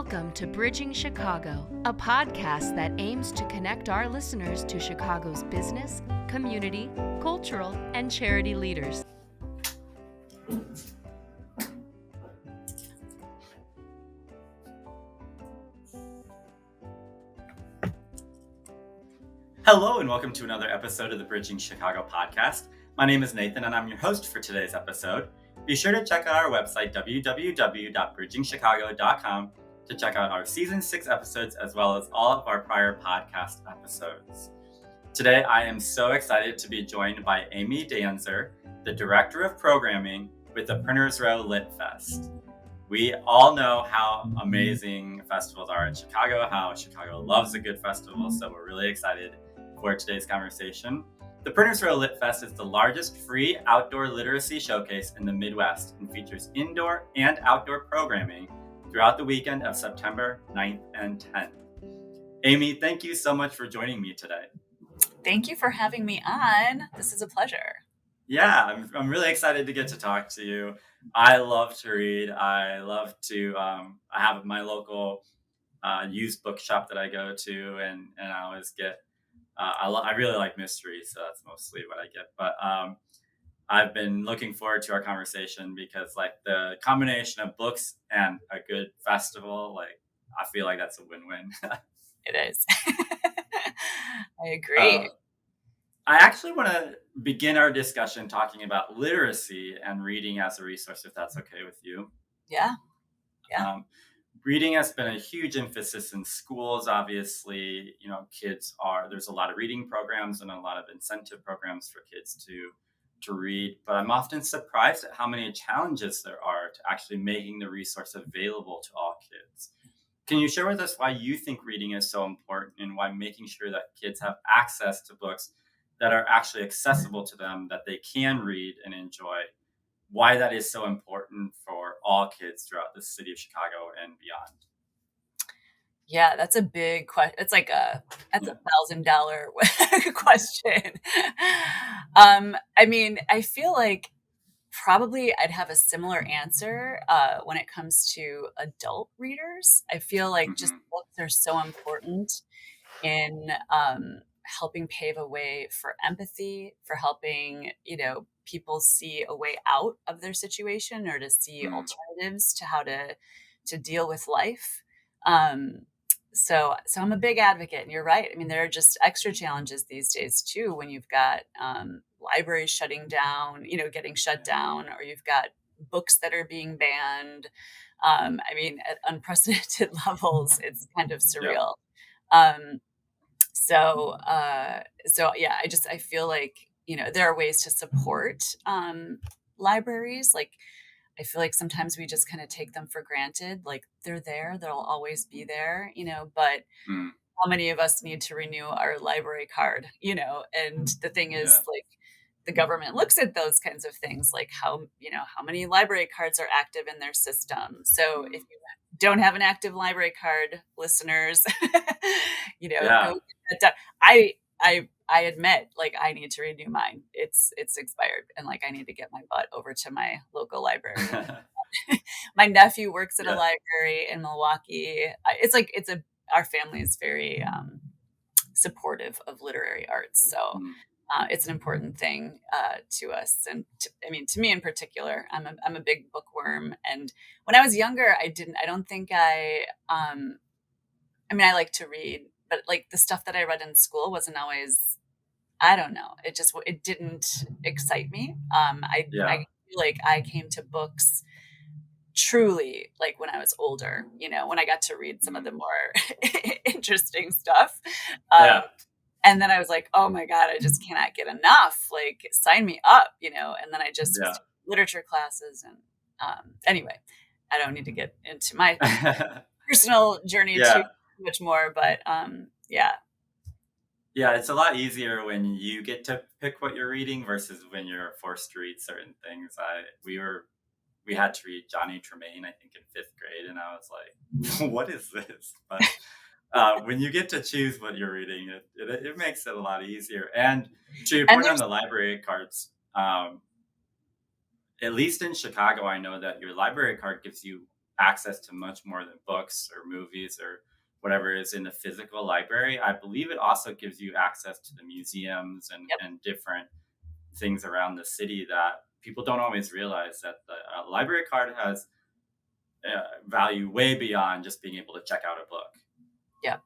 Welcome to Bridging Chicago, a podcast that aims to connect our listeners to Chicago's business, community, cultural, and charity leaders. Hello and welcome to another episode of the Bridging Chicago podcast. My name is Nathan and I'm your host for today's episode. Be sure to check out our website, www.bridgingchicago.com, to check out our Season 6 episodes as well as all of our prior podcast episodes. Today, I am so excited to be joined by Amy Danzer, the Director of Programming with the Printers Row Lit Fest. We all know how amazing festivals are in Chicago, how Chicago loves a good festival, so we're really excited for today's conversation. The Printers Row Lit Fest is the largest free outdoor literacy showcase in the Midwest and features indoor and outdoor programming throughout the weekend of September 9th and 10th. Amy, thank you so much for joining me today. Thank you for having me on. This is a pleasure. Yeah, I'm really excited to get to talk to you. I love to read. I love to, I have my local used bookshop that I go to, and I always get, I really like mysteries, so that's mostly what I get. But I've been looking forward to our conversation because like the combination of books and a good festival, like I feel like that's a win-win. It is. I agree. I actually want to begin our discussion talking about literacy and reading as a resource, if that's okay with you. Yeah. Reading has been a huge emphasis in schools. Obviously, there's a lot of reading programs and a lot of incentive programs for kids to read, but I'm often surprised at how many challenges there are to actually making the resource available to all kids. Can you share with us why you think reading is so important and why making sure that kids have access to books that are actually accessible to them, that they can read and enjoy, why that is so important for all kids throughout the city of Chicago and beyond? Yeah, that's a big question. It's like that's $1,000 question. I feel like probably I'd have a similar answer when it comes to adult readers. I feel like just books are so important in helping pave a way for empathy, for helping, people see a way out of their situation or to see alternatives to how to deal with life. So I'm a big advocate, and you're right. I mean, there are just extra challenges these days too, when you've got libraries shutting down, getting shut down, or you've got books that are being banned. At unprecedented levels, it's kind of surreal. So yeah, I feel like, there are ways to support libraries. Like, I feel like sometimes we just kind of take them for granted. Like they're there, they'll always be there, but how many of us need to renew our library card, and the thing is like the government looks at those kinds of things, like how many library cards are active in their system. So if you don't have an active library card, listeners, go get that done. I admit, like, I need to renew mine. It's expired, and like I need to get my butt over to my local library. My nephew works at a library in Milwaukee. Our family is very supportive of literary arts, so it's an important thing to us, and to me in particular. I'm a big bookworm, and when I was younger, I like to read, but like the stuff that I read in school wasn't always, I don't know. It didn't excite me. I feel like I came to books truly like when I was older, when I got to read some of the more interesting stuff. And then I was like, oh my God, I just cannot get enough. Like, sign me up, and then I just literature classes. And anyway, I don't need to get into my personal journey too much more, but Yeah, it's a lot easier when you get to pick what you're reading versus when you're forced to read certain things. We had to read Johnny Tremain, I think, in 5th grade, and I was like, what is this? But when you get to choose what you're reading, it makes it a lot easier. And to your point on the library cards, at least in Chicago, I know that your library card gives you access to much more than books or movies or whatever is in the physical library, I believe it also gives you access to the museums Yep. and different things around the city that people don't always realize, that the library card has value way beyond just being able to check out a book. Yeah.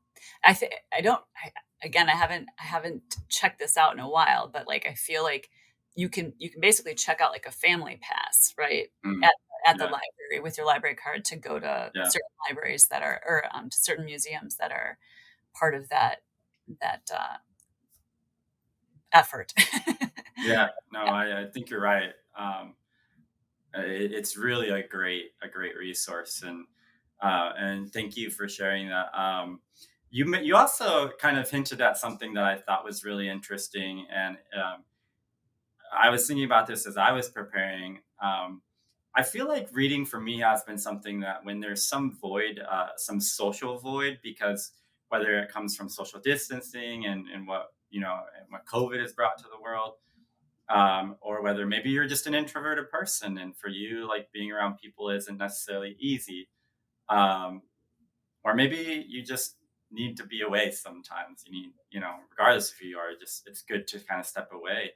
Again, I haven't checked this out in a while, but like, I feel like you can basically check out like a family pass, right? Mm, At, at the yeah, library with your library card to go to yeah, certain libraries that are, or to certain museums that are part of that effort. yeah. No, Yeah. I think you're right. It's really a great resource, and thank you for sharing that. You also kind of hinted at something that I thought was really interesting, and I was thinking about this as I was preparing. I feel like reading for me has been something that when there's some void, some social void, because whether it comes from social distancing and what and what COVID has brought to the world, or whether maybe you're just an introverted person and for you, like being around people isn't necessarily easy, um, or maybe you just need to be away sometimes. You need, regardless of who you are, just it's good to kind of step away.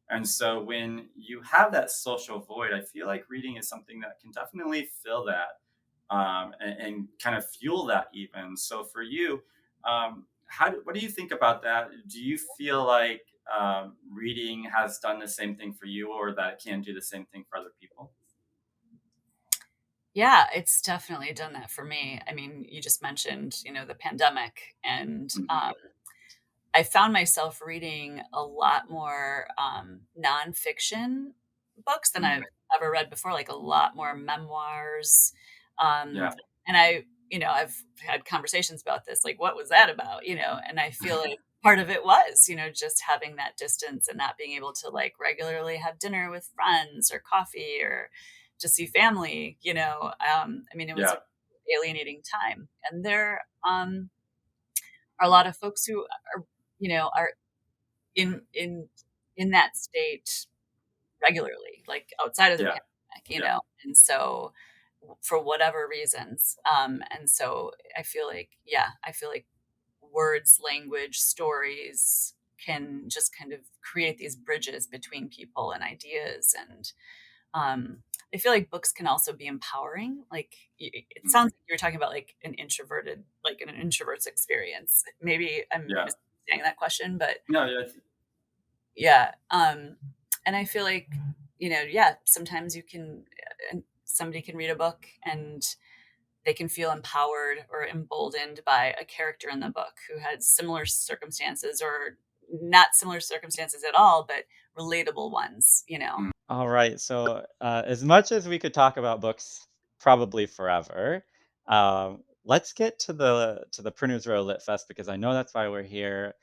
And so when you have that social void, I feel like reading is something that can definitely fill that, and kind of fuel that even. So for you, what do you think about that? Do you feel like reading has done the same thing for you, or that it can do the same thing for other people? Yeah, it's definitely done that for me. I mean, you just mentioned, the pandemic, and Hmm. I found myself reading a lot more nonfiction books than I've ever read before, like a lot more memoirs. Um, Yeah, and I've had conversations about this, like, what was that about? And I feel like part of it was, just having that distance and not being able to like regularly have dinner with friends or coffee or just see family. I mean, it was yeah, a alienating time. And there are a lot of folks who are in in that state regularly, like outside of the yeah, pandemic, yeah. and so for whatever reasons, and so I feel like words, language, stories can just kind of create these bridges between people and ideas, and um, I feel like books can also be empowering. Like, it Mhm. sounds like you're talking about like an introvert's experience. Maybe I'm Yeah. misunderstanding that question, but No, yeah, yeah. And I feel like, yeah, sometimes somebody can read a book and they can feel empowered or emboldened by a character in the book who had similar circumstances or not similar circumstances at all, but relatable ones. All right. So, as much as we could talk about books probably forever, let's get to the Printers Row Lit Fest because I know that's why we're here,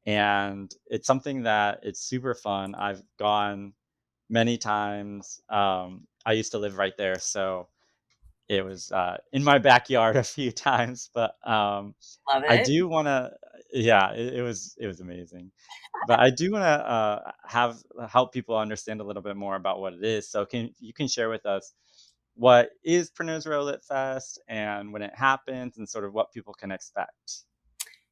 and it's something that it's super fun. I've gone many times. I used to live right there, so it was in my backyard a few times. But Love I it. do want to, yeah, it was amazing. But I do want to have help people understand a little bit more about what it is. So can share with us what is Preneurs Row Lit Fest and when it happens and sort of what people can expect?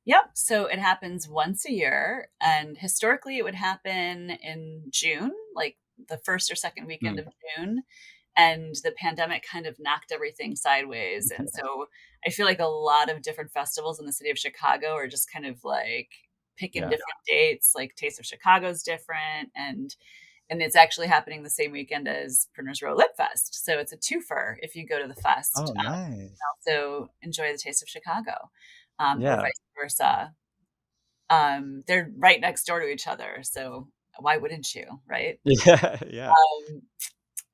Yep. So it happens once a year, and historically it would happen in June, like the first or second weekend Mm, of June. And the pandemic kind of knocked everything sideways. And so I feel like a lot of different festivals in the city of Chicago are just kind of like picking yeah. different dates. Like Taste of Chicago's different, and it's actually happening the same weekend as Printers Row Lit Fest. So it's a twofer if you go to the fest. Oh, nice. Also enjoy the Taste of Chicago, or Yeah. vice versa. They're right next door to each other, so why wouldn't you, right? Yeah. Yeah. Um,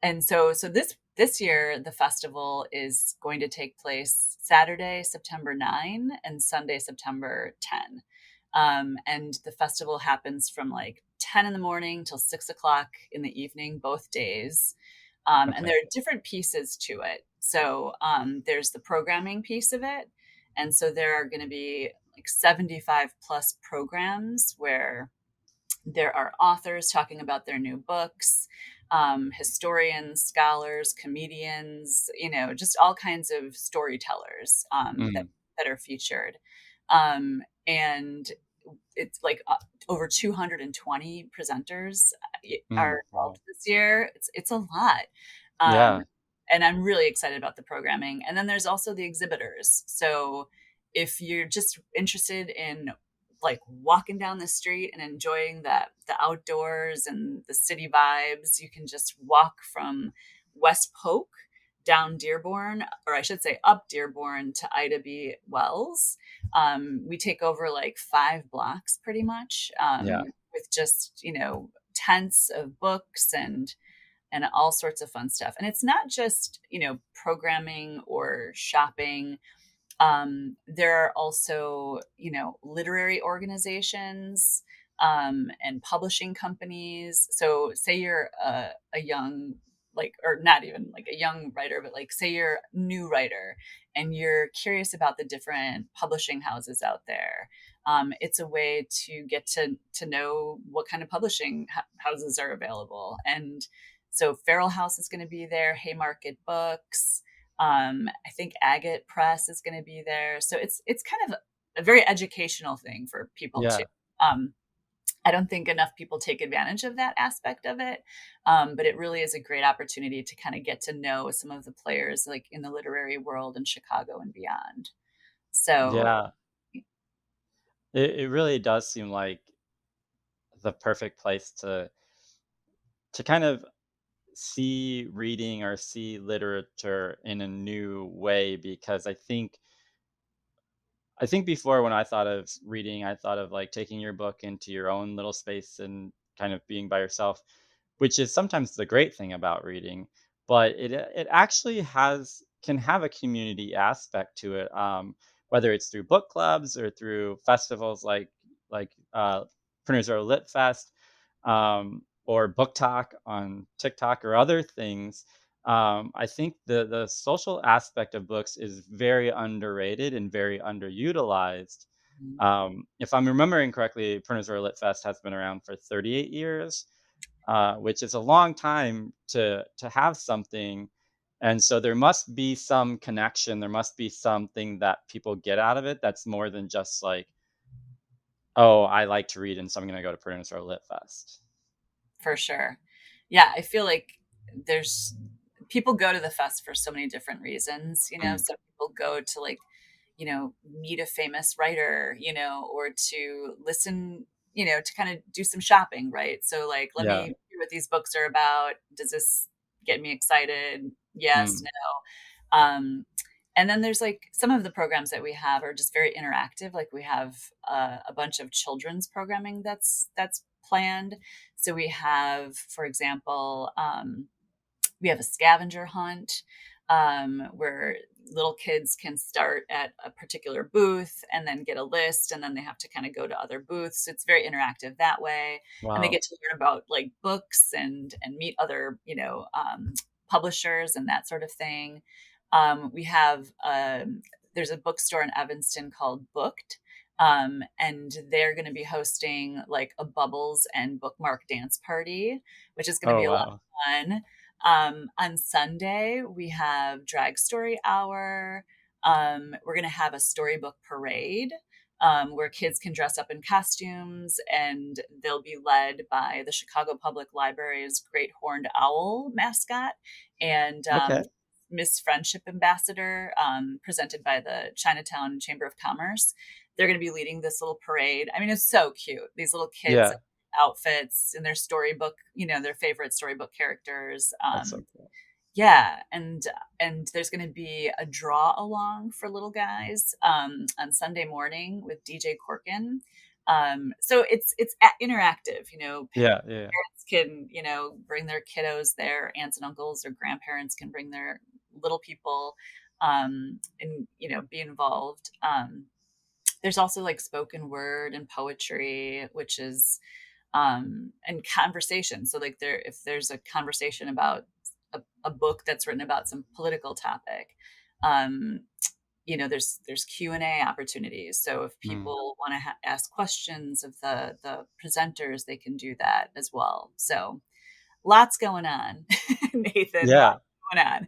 and so this year the festival is going to take place Saturday, September 9 and Sunday, September 10. And the festival happens from like 10 in the morning till 6 o'clock in the evening, both days. And Okay. there are different pieces to it. So there's the programming piece of it. And so there are going to be like 75 plus programs where there are authors talking about their new books. historians, scholars, comedians, just all kinds of storytellers Mm. that are featured. And it's like over 220 presenters are Mm. involved Wow. this year. It's a lot. Um, Yeah. and I'm really excited about the programming. And then there's also the exhibitors. So if you're just interested in like walking down the street and enjoying the outdoors and the city vibes, you can just walk from West Polk down Dearborn, or I should say up Dearborn to Ida B. Wells. We take over like 5 blocks pretty much, Yeah. with just, tents of books and all sorts of fun stuff. And it's not just, programming or shopping. There are also, literary organizations and publishing companies. So say you're a young, like, or not even like a young writer, but like say you're a new writer and you're curious about the different publishing houses out there. It's a way to get to know what kind of publishing houses are available. And so Feral House is going to be there, Haymarket Books. I think Agate Press is going to be there. So it's kind of a very educational thing for people too. Yeah. Um, I don't think enough people take advantage of that aspect of it, but it really is a great opportunity to kind of get to know some of the players like in the literary world in Chicago and beyond. So Yeah. It really does seem like the perfect place to kind of see reading or see literature in a new way, because I think before, when I thought of reading, I thought of like taking your book into your own little space and kind of being by yourself, which is sometimes the great thing about reading. But it actually can have a community aspect to it, whether it's through book clubs or through festivals like Printers Row Lit Fest, or Book Talk on TikTok or other things. I think the social aspect of books is very underrated and very underutilized. If I'm remembering correctly, Printers Row Lit Fest has been around for 38 years, which is a long time to have something. And so there must be some connection. There must be something that people get out of it that's more than just like, oh, I like to read, and so I'm going to go to Printers Row Lit Fest. for sure. Yeah, I feel like there's people go to the fest for so many different reasons. Mm. Some people go to like, meet a famous writer, or to listen, to kind of do some shopping, right? So like, let me Yeah. hear what these books are about. Does this get me excited? Yes, Mm. no. And then there's like some of the programs that we have are just very interactive. Like we have a bunch of children's programming that's planned. So we have, for example, we have a scavenger hunt where little kids can start at a particular booth and then get a list, and then they have to kind of go to other booths. It's very interactive that way, and they Wow. get to learn about like books and meet other publishers and that sort of thing. We have there's a bookstore in Evanston called Booked. And they're going to be hosting like a bubbles and bookmark dance party, which is going to Oh, be a lot wow. of fun. On Sunday, we have Drag Story Hour. We're going to have a storybook parade where kids can dress up in costumes, and they'll be led by the Chicago Public Library's Great Horned Owl mascot and Okay. Miss Friendship Ambassador, presented by the Chinatown Chamber of Commerce. They're going to be leading this little parade. I mean, it's so cute. These little kids Yeah. outfits and their storybook, their favorite storybook characters. That's so cool. Yeah, and there's going to be a draw along for little guys on Sunday morning with DJ Corkin. So it's interactive. Yeah. Yeah. Parents can bring their kiddos there. Aunts and uncles or grandparents can bring their little people and be involved. There's also like spoken word and poetry, which is and conversation. So like if there's a conversation about a book that's written about some political topic, um, there's Q&A opportunities. So if Mm. people want to ask questions of the presenters, they can do that as well. So lots going on, Nathan, Yeah. lots going on.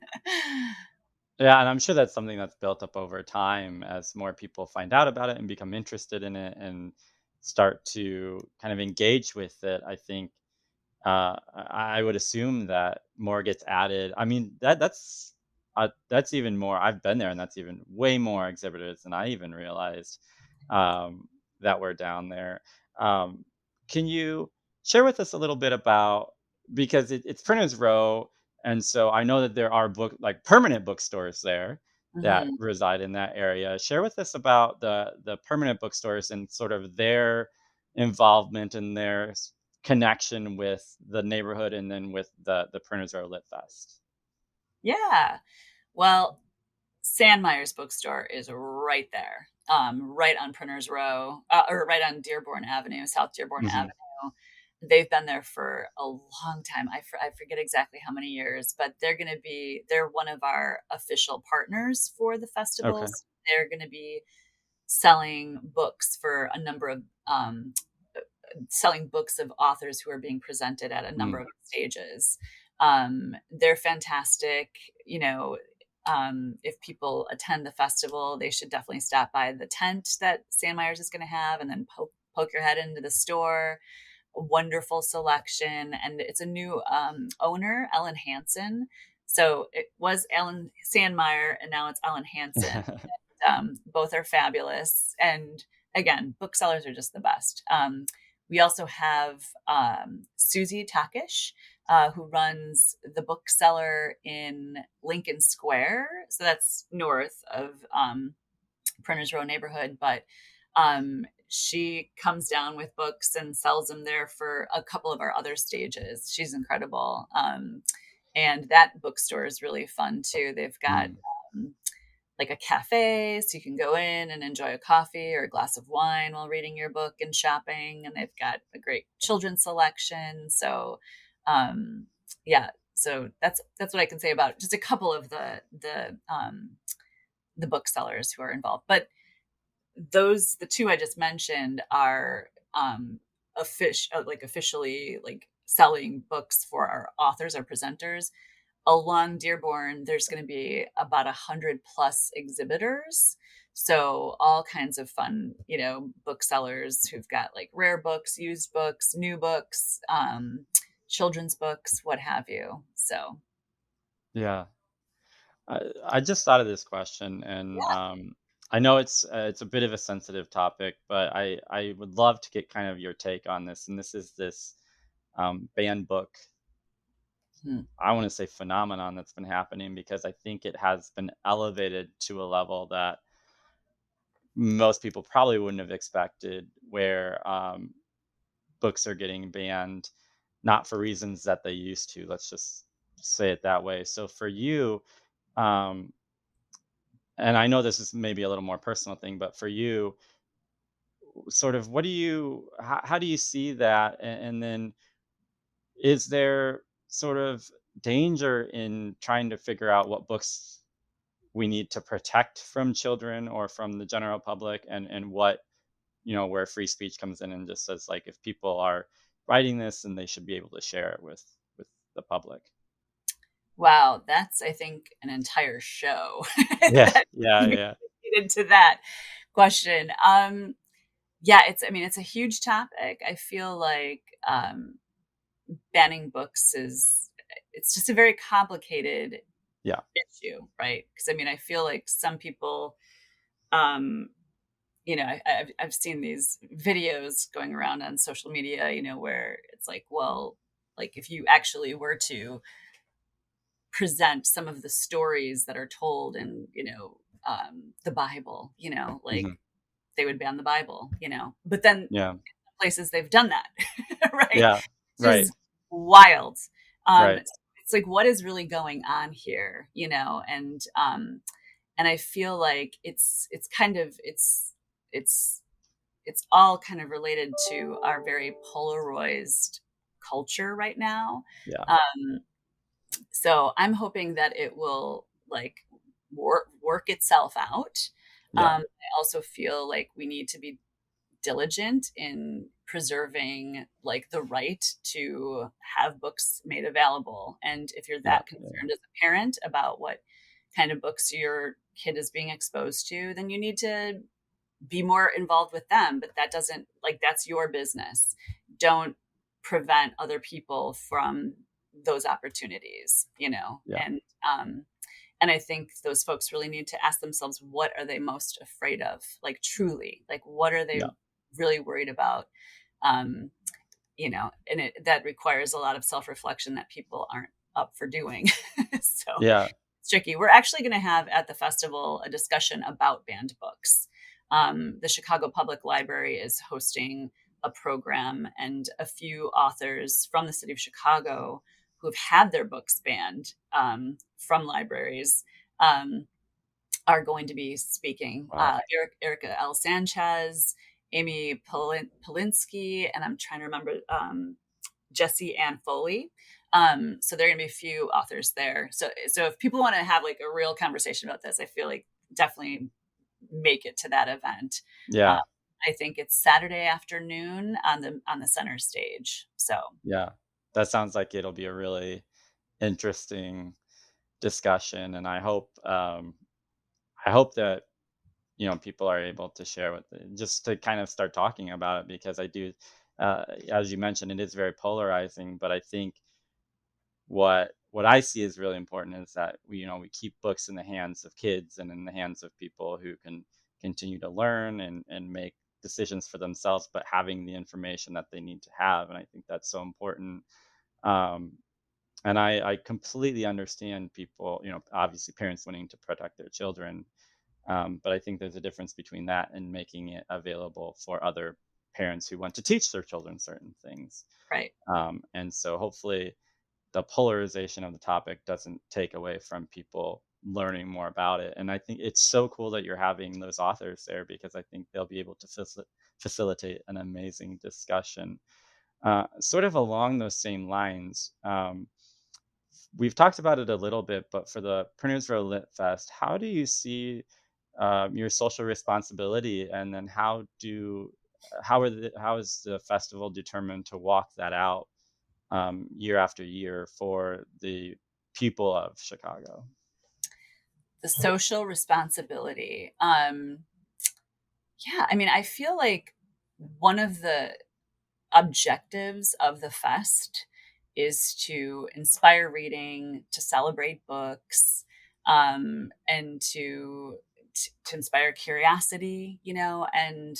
Yeah, and I'm sure that's something that's built up over time as more people find out about it and become interested in it and start to kind of engage with it. I think I would assume that more gets added. I mean, that's even more. I've been there, and that's even way more exhibitors than I even realized um, that were down there. Um, can you share with us a little bit about, because it's Printers Row, and so I know that there are permanent bookstores there that Mhm. reside in that area. Share with us about the permanent bookstores and sort of their involvement and their connection with the neighborhood and then with the Printers Row Lit Fest. Yeah. Well, Sandmeyer's bookstore is right there, right on Printers Row, or right on Dearborn Avenue, South Dearborn Hmm. Avenue. They've been there for a long time. I forget exactly how many years, but they're one of our official partners for the Okay. festivals. They're going to be selling books for a number of, selling books of authors who are being presented at a number Mm. of stages. They're fantastic. You know, if people attend the festival, they should definitely stop by the tent that Sandmeyer's is going to have and then poke your head into the store. A wonderful selection. And it's a new owner, Ellen Hansen. So it was Ellen Sandmeyer and now it's Ellen Hansen. Both are fabulous. And again, booksellers are just the best. We also have Susie Takish, who runs the bookseller in Lincoln Square. So that's north of Printers Row neighborhood. But she comes down with books and sells them there for a couple of our other stages. She's incredible. And that bookstore is really fun too. They've got Mm. um, like a cafe, so you can go in and enjoy a coffee or a glass of wine while reading your book and shopping. And they've got a great children's selection. So, yeah, so that's what I can say about just a couple of the booksellers who are involved. But the two I just mentioned are officially like selling books for our authors, our presenters. Along Dearborn, there's going to be about 100+ exhibitors. So all kinds of fun, booksellers who've got like rare books, used books, new books, children's books, what have you. So Yeah. I just thought of this question, and yeah. I know it's a bit of a sensitive topic, but I would love to get kind of your take on this. And this is this banned book, Hmm. I want to say, phenomenon that's been happening, because I think it has been elevated to a level that most people probably wouldn't have expected, where books are getting banned, not for reasons that they used to. Let's just say it that way. So for you, um, and I know this is maybe a little more personal thing, but for you, sort of, how do you see that? And then is there sort of danger in trying to figure out what books we need to protect from children or from the general public, and what, where free speech comes in and just says, like, if people are writing this, and they should be able to share it with the public. Wow, that's I think an entire show Yeah, that yeah, yeah, into that question. Yeah, it's a huge topic. I feel like banning books it's just a very complicated yeah. issue, right? Because I feel like some people, um, I've seen these videos going around on social media, where it's like, well, like if you actually were to present some of the stories that are told in, the Bible, like Hmm. they would ban the Bible, but then Yeah, places they've done that, right? yeah, Which right, is wild. right, It's like, what is really going on here, and I feel like it's it's all kind of related to our very polarized culture right now. yeah, Um, so I'm hoping that it will like work itself out. yeah, I also feel like we need to be diligent in preserving like the right to have books made available. And if you're Yeah, that concerned as a parent about what kind of books your kid is being exposed to, then you need to be more involved with them. But that doesn't, like, that's your business. Don't prevent other people from those opportunities, yeah, and I think those folks really need to ask themselves, what are they most afraid of? Like, truly, like, what are they yeah, really worried about? um and that requires a lot of self-reflection that people aren't up for doing. So yeah. it's tricky. We're actually going to have at the festival a discussion about banned books. The Chicago Public Library is hosting a program, and a few authors from the city of Chicago who have had their books banned from libraries are going to be speaking. Wow. Erica L. Sanchez, Amy Polinsky, and I'm trying to remember Jesse Ann Foley. So there are going to be a few authors there. So if people want to have like a real conversation about this, I feel like definitely make it to that event. Uh, Yeah, I think it's Saturday afternoon on the center stage. So yeah. That sounds like it'll be a really interesting discussion, and I hope that people are able to share with it, just to kind of start talking about it, because I do, as you mentioned, it is very polarizing. But I think what I see is really important is that we keep books in the hands of kids and in the hands of people who can continue to learn and make decisions for themselves, but having the information that they need to have. And I think that's so important. Um, and I completely understand people, obviously parents wanting to protect their children. But I think there's a difference between that and making it available for other parents who want to teach their children certain things. right. And so hopefully the polarization of the topic doesn't take away from people learning more about it. And I think it's so cool that you're having those authors there, because I think they'll be able to facilitate an amazing discussion. Sort of along those same lines, we've talked about it a little bit, but for the Printers Row Lit Fest, how do you see your social responsibility, and then how is the festival determined to walk that out year after year for the people of Chicago? The social responsibility. Yeah, I mean, I feel like one of the objectives of the fest is to inspire reading, to celebrate books, and to inspire curiosity, and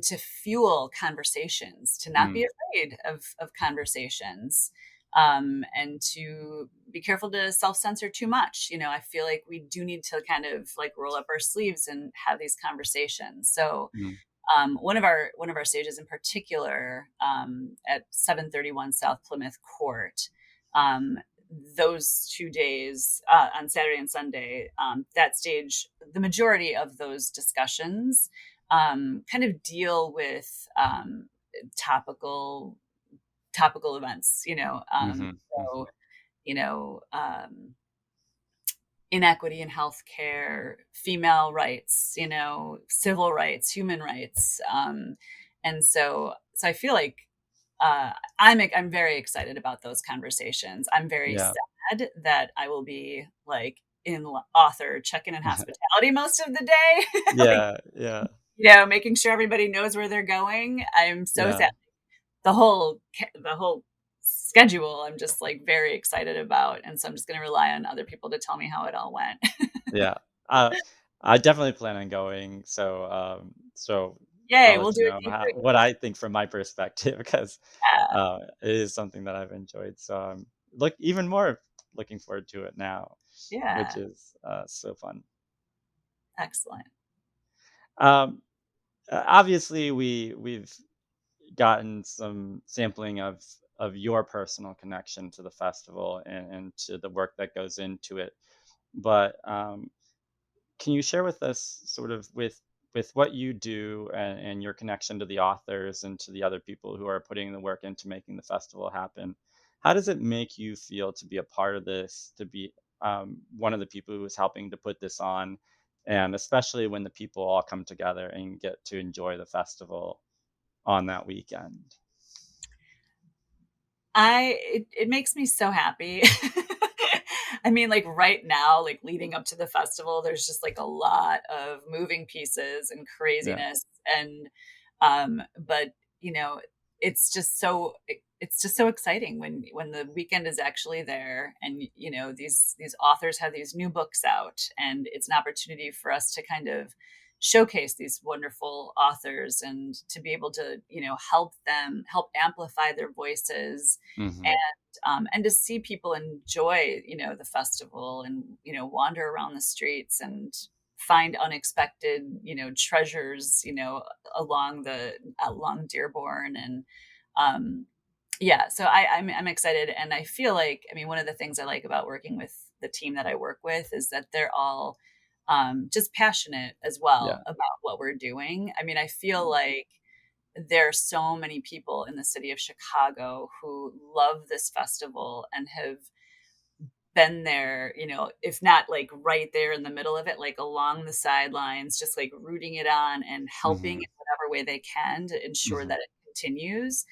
to fuel conversations, to not be Mm, afraid of conversations, and to be careful to self-censor too much. I feel like we do need to kind of like roll up our sleeves and have these conversations. So mm, one of our stages in particular, at 731 South Plymouth Court, um, those 2 days, on Saturday and Sunday, that stage, the majority of those discussions kind of deal with topical topical events. mhm, So mhm. you know. Inequity in healthcare, female rights, civil rights, human rights, and so I feel like I'm very excited about those conversations. I'm very Yeah. sad that I will be like in author check-in and hospitality most of the day, like Yeah, yeah, making sure everybody knows where they're going. I'm so yeah, sad. The whole schedule I'm just like very excited about, and so I'm just going to rely on other people to tell me how it all went. yeah. Uh, I definitely plan on going, so Yay, I'll we'll let do you a know debrief. what I think from my perspective, because Yeah, it is something that I've enjoyed. So I'm even more looking forward to it now, which yeah, is so fun. excellent. Um, Obviously, we've gotten some sampling of your personal connection to the festival and to the work that goes into it. But can you share with us sort of with what you do and your connection to the authors and to the other people who are putting the work into making the festival happen? How does it make you feel to be a part of this, to be one of the people who is helping to put this on, and especially when the people all come together and get to enjoy the festival? on that weekend? It makes me so happy. I mean, like right now, like leading up to the festival, there's just like a lot of moving pieces and Yeah. craziness. And but you know, it's just so exciting when the weekend is actually there, and you know, these authors have these new books out, and it's an opportunity for us to kind of showcase these wonderful authors and to be able to, you know, help amplify their voices, Hmm. and to see people enjoy, you know, the festival, and you know, wander around the streets and find unexpected, you know, treasures, you know, along Dearborn. And um yeah, so I'm excited, and I feel like, I mean, one of the things I like about working with the team that I work with is that they're all just passionate as Yeah. well about what we're doing. I mean, I feel like there are so many people in the city of Chicago who love this festival and have been there, you know, if not like right there in the middle of it, like along the sidelines, just like rooting it on and helping Hmm. in whatever way they can to ensure Hmm. that it continues.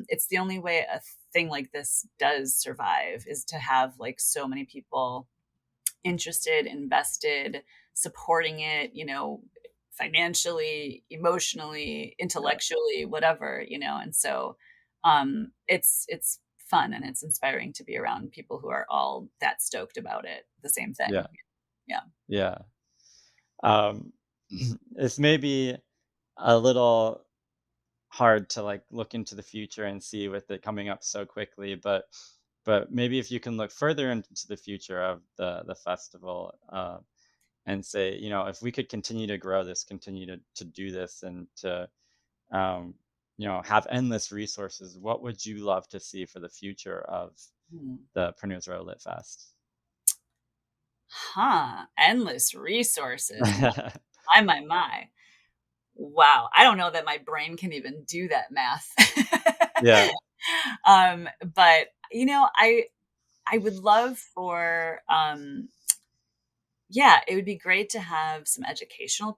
It's the only way a thing like this does survive, is to have like so many people interested, invested, supporting it, you know, financially, emotionally, Yeah. intellectually, whatever, you know. And so it's fun and it's inspiring to be around people who are all that stoked about it, the same Yeah. thing. Yeah. Yeah. Um, it's maybe a little hard to like look into the future and see with it coming up so quickly, but maybe if you can look further into the future of the festival, and say, you know, if we could continue to grow this, continue to do this, and to um, you know, have endless resources, what would you love to see for the future of Hmm. the Pernod's Row Lit Fest? Huh. Endless resources. My. Wow. I don't know that my brain can even do that math. Yeah. But you know, I would love for yeah, it would be great to have some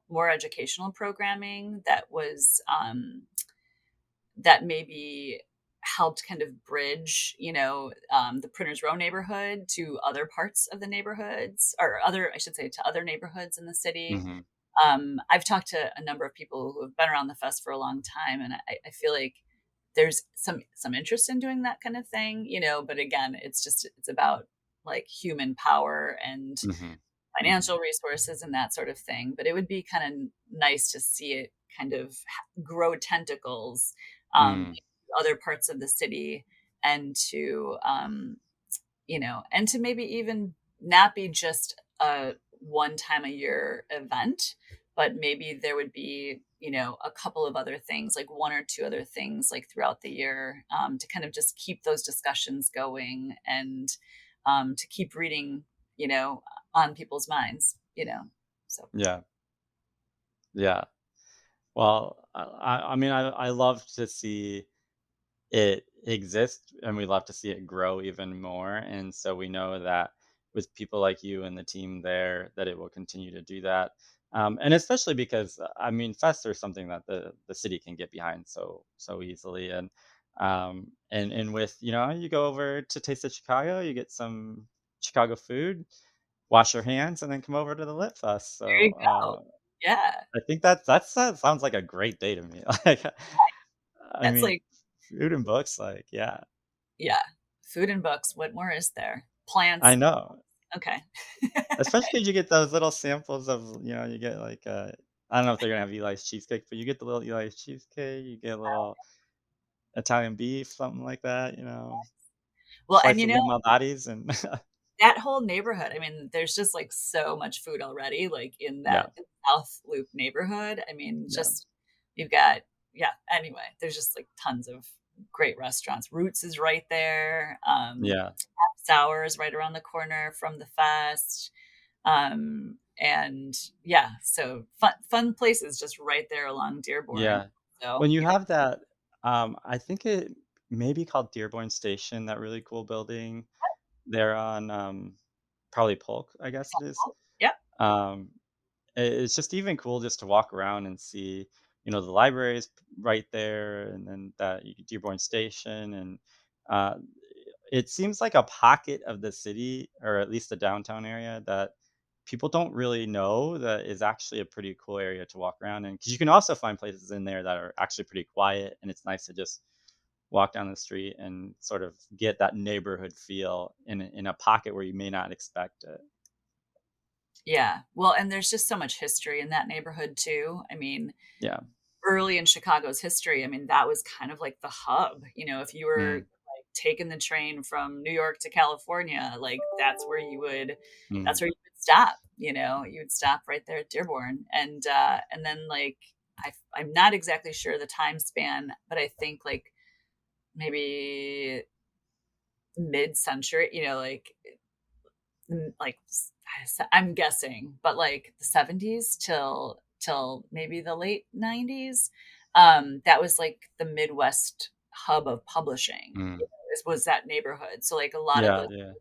more educational programming that was that maybe helped kind of bridge, you know, the Printers Row neighborhood to other parts of the neighborhoods, or other, I should say, to other neighborhoods in the city. Hmm. I've talked to a number of people who have been around the fest for a long time, and I feel like there's some interest in doing that kind of thing, you know. But again, it's about like human power and Hmm. Hmm. financial resources and that sort of thing. But it would be kind of nice to see it kind of grow tentacles Mm. in other parts of the city, and to you know, and to maybe even not be just a one time a year event, but maybe there would be, you know, a couple of other things, like one or two other things, like throughout the year, to kind of just keep those discussions going, and to keep reading, you know, on people's minds, you know. So Yeah. Yeah. Well, I mean, I love to see it exist, and we love to see it grow even more. And so we know that with people like you and the team there, that it will continue to do that. And especially because I mean, fests are something that the city can get behind so easily. And with, you know, you go over to Taste of Chicago, you get some Chicago food, wash your hands, and then come over to the Lit Fest. there you So go. Yeah, I think that sounds like a great day to me. Like, I that's mean, like, food and books, like, yeah, yeah, food and books. What more is there? I Plants. know. Okay. Especially you get those little samples of, you know, you get like, I don't know if they're gonna have Eli's cheesecake, but you get the little Eli's cheesecake, you get a little Italian beef, something like that, you know, Well, and slice you of know, Lima Dotties and that whole neighborhood, I mean, there's just like so much food already, like in yeah, that South Loop neighborhood. I mean, yeah, just you've got, yeah, anyway, there's just like tons of great restaurants. Roots is right there. yeah, Sour is right around the corner from the fest. And yeah, so fun places just right there along Dearborn. yeah. So When you yeah, have that, I think it may be called Dearborn Station, that really cool building there on, probably Polk, I guess it is. yep. Um, it's just even cool just to walk around and see. the library is right there, and then that Dearborn Station, and uh, it seems like a pocket of the city, or at least the downtown area, that people don't really know that is actually a pretty cool area to walk around in. Because you can also find places in there that are actually pretty quiet, and it's nice to just walk down the street and sort of get that neighborhood feel in a pocket where you may not expect it. Yeah. Well, and there's just so much history in that neighborhood too. I mean, Yeah. early in Chicago's history, I mean, that was kind of like the hub. If you were Mm, like taking the train from New York to California, like that's where you would stop. You would stop right there at Dearborn, and then like I'm not exactly sure the time span, but I think like maybe mid-century, like I'm guessing, but like the 70s till maybe the late 90s. That was like the Midwest hub of publishing. mm. Was that neighborhood. So like a lot of Yeah, those yeah.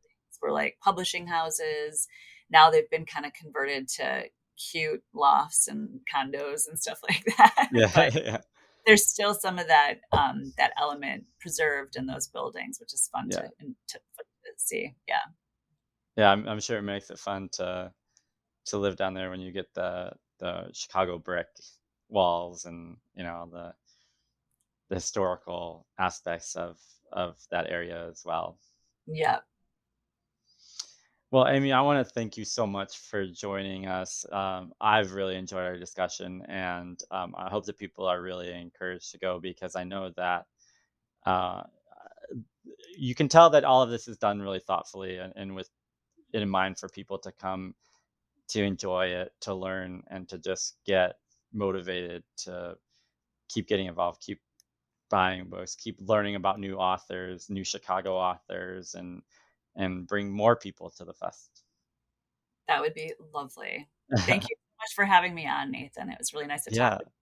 were like publishing houses. Now they've been kind of converted to cute lofts and condos and stuff like that. Yeah, But yeah, there's still some of that element preserved in those buildings, which is fun yeah. to see. Yeah. Yeah, I'm sure it makes it fun to live down there when you get the Chicago brick walls, and the historical aspects of that area as well. Yeah. Well, Amy, I want to thank you so much for joining us. I've really enjoyed our discussion, and I hope that people are really encouraged to go, because I know that uh, you can tell that all of this is done really thoughtfully, and with it in mind for people to come to enjoy it, to learn, and to just get motivated to keep getting involved, keep buying books, keep learning about new authors, new Chicago authors, and bring more people to the fest. That would be lovely. Thank you so much for having me on, Nathan. It was really nice to talk Yeah, with you.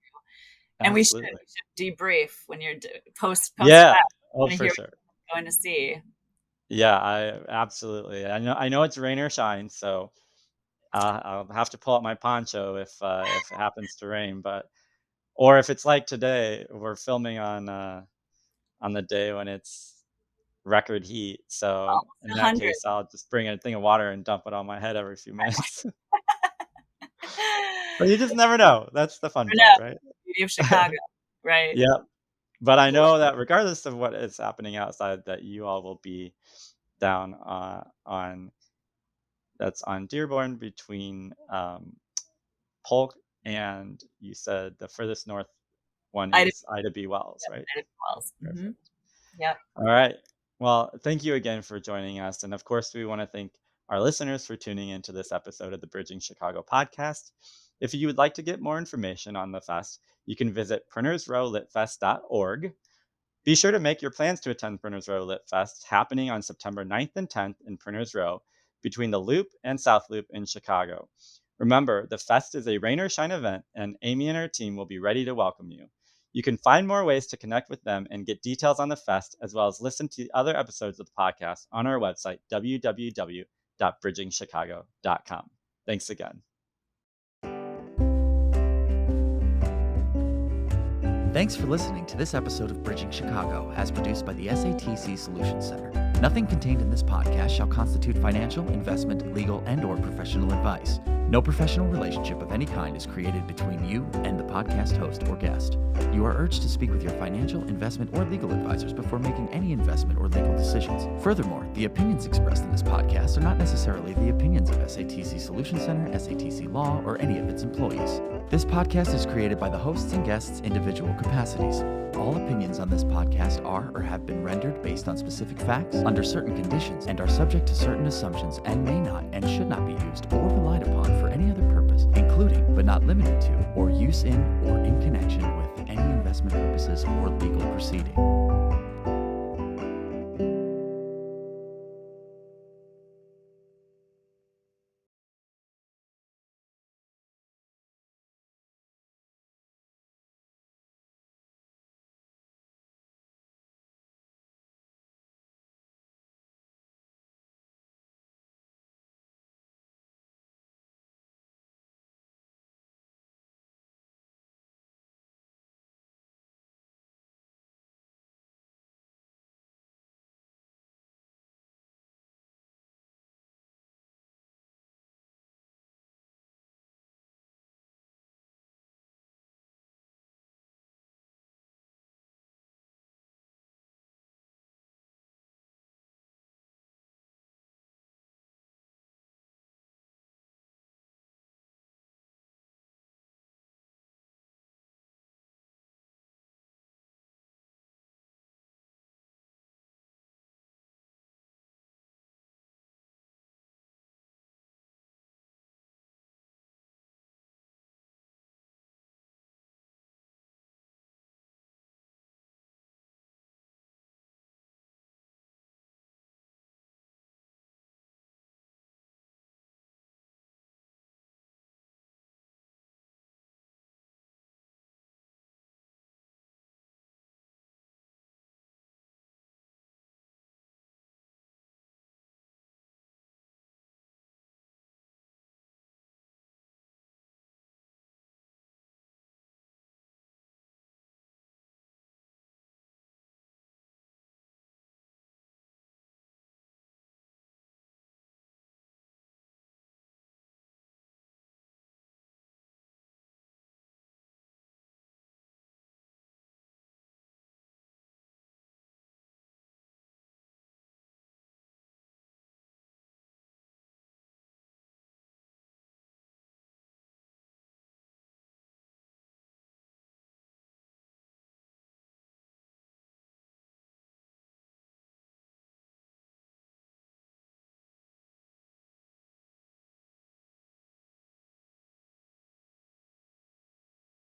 And we should absolutely. debrief when you're post Yeah. fest. I Oh, want to for hear sure. what you're going to see. Yeah, I absolutely. I know it's rain or shine, so I'll have to pull out my poncho if it happens to rain, or if it's like today, we're filming on the day when it's record heat. So Almost in that 100. case, I'll just bring a thing of water and dump it on my head every few minutes. But you just never know. That's the fun I part, know, right? beauty of Chicago, right? Yeah. But I know that regardless of what is happening outside, that you all will be down on that's on Dearborn between Polk, and you said the furthest north one I did. is Ida B. Wells, Yep, right? I did Wells. Perfect. Yep. All right. Well, thank you again for joining us. And of course, we want to thank our listeners for tuning into this episode of the Bridging Chicago podcast. If you would like to get more information on the fest, you can visit printersrowlitfest.org. Be sure to make your plans to attend Printers Row Lit Fest, happening on September 9th and 10th in Printers Row, between the Loop and South Loop in Chicago. Remember, the fest is a rain or shine event, and Amy and her team will be ready to welcome you. You can find more ways to connect with them and get details on the fest, as well as listen to other episodes of the podcast on our website, www.bridgingchicago.com. Thanks again. Thanks for listening to this episode of Bridging Chicago, as produced by the SATC Solutions Center. Nothing contained in this podcast shall constitute financial, investment, legal, and/or professional advice. No professional relationship of any kind is created between you and the podcast host or guest. You are urged to speak with your financial, investment, or legal advisors before making any investment or legal decisions. Furthermore, the opinions expressed in this podcast are not necessarily the opinions of SATC Solutions Center, SATC Law, or any of its employees. This podcast is created by the hosts and guests' individual capacities. All opinions on this podcast are or have been rendered based on specific facts, under certain conditions, and are subject to certain assumptions, and may not and should not be used or relied upon for any other purpose, including but not limited to, or use in or in connection with any investment purposes or legal proceeding.